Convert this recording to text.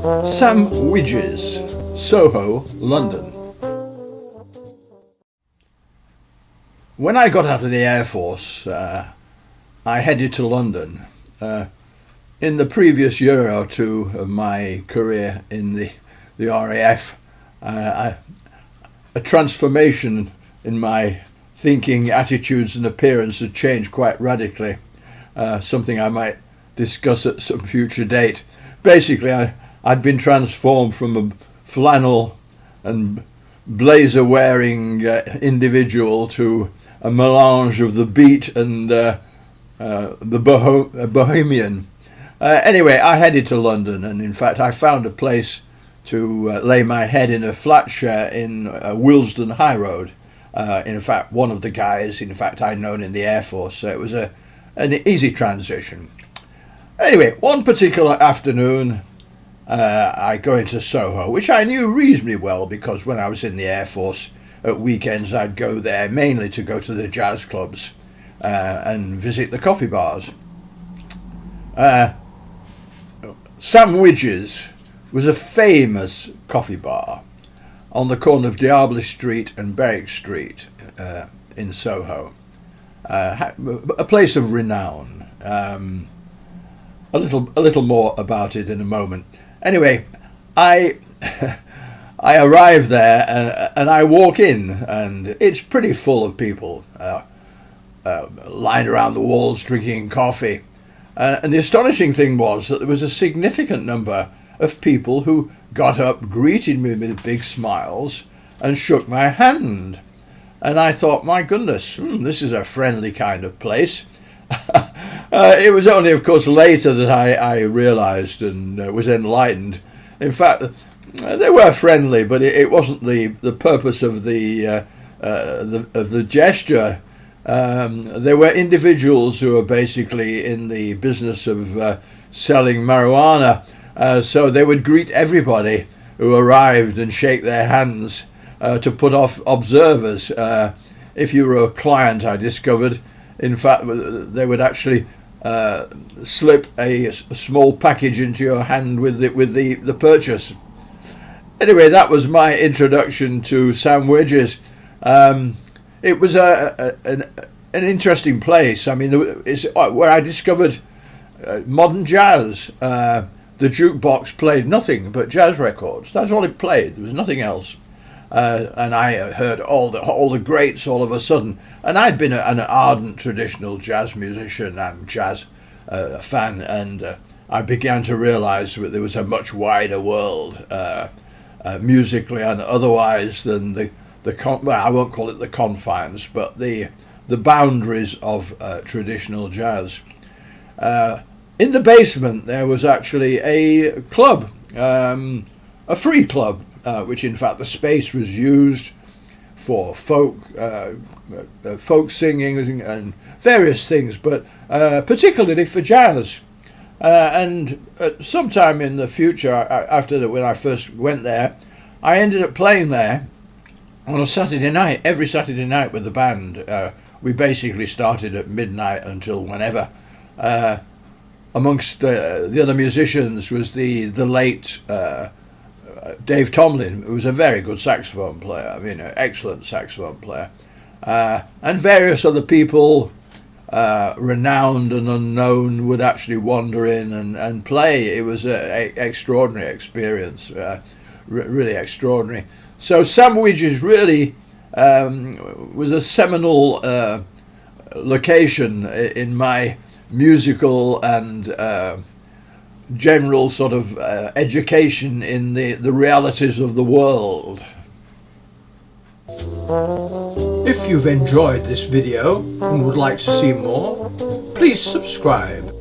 Sam Widges, Soho, London. When I got out of the Air Force, I headed to London. In the previous year or two of my career in the RAF, a transformation in my thinking, attitudes and appearance had changed quite radically, something I might discuss at some future date. Basically, I'd been transformed from a flannel and blazer wearing individual to a melange of the beat and the bohemian. Anyway, I headed to London, and in fact I found a place to lay my head in a flat share in Willesden High Road. In fact, one of the guys, I'd known in the Air Force, so it was an easy transition. Anyway, one particular afternoon, I go into Soho, which I knew reasonably well because when I was in the Air Force, at weekends I'd go there mainly to go to the jazz clubs and visit the coffee bars. Sam Widges was a famous coffee bar on the corner of Diable Street and Berwick Street in Soho. A place of renown. A little more about it in a moment. Anyway, I arrive there and I walk in, and it's pretty full of people lined around the walls drinking coffee. And the astonishing thing was that there was a significant number of people who got up, greeted me with big smiles, and shook my hand. And I thought, my goodness, this is a friendly kind of place. It was only, of course, later that I realised and was enlightened. In fact, they were friendly, but it wasn't the purpose of the gesture. They were individuals who were basically in the business of selling marijuana. So they would greet everybody who arrived and shake their hands to put off observers. If you were a client, I discovered, in fact, they would actually slip a small package into your hand with the purchase. Anyway, that was my introduction to Sam Widges. It was an interesting place. I mean, it's where I discovered modern jazz. The jukebox played nothing but jazz records. That's all it played. There was nothing else. And I heard all the greats all of a sudden. And I'd been an ardent traditional jazz musician and jazz fan, and I began to realise that there was a much wider world, musically and otherwise, than I won't call it the confines, but the boundaries of traditional jazz. In the basement there was actually a club, a free club, which in fact the space was used for folk singing and various things, but particularly for jazz. And sometime in the future, when I first went there, I ended up playing there on a Saturday night, every Saturday night with the band. We basically started at midnight until whenever. Amongst the other musicians was the late Dave Tomlin, who was a very good saxophone player, an excellent saxophone player, and various other people, renowned and unknown, would actually wander in and play. It was an extraordinary experience, really extraordinary. So Sam Widges really was a seminal location in my musical and general sort of education in the realities of the world. If you've enjoyed this video and would like to see more, please subscribe.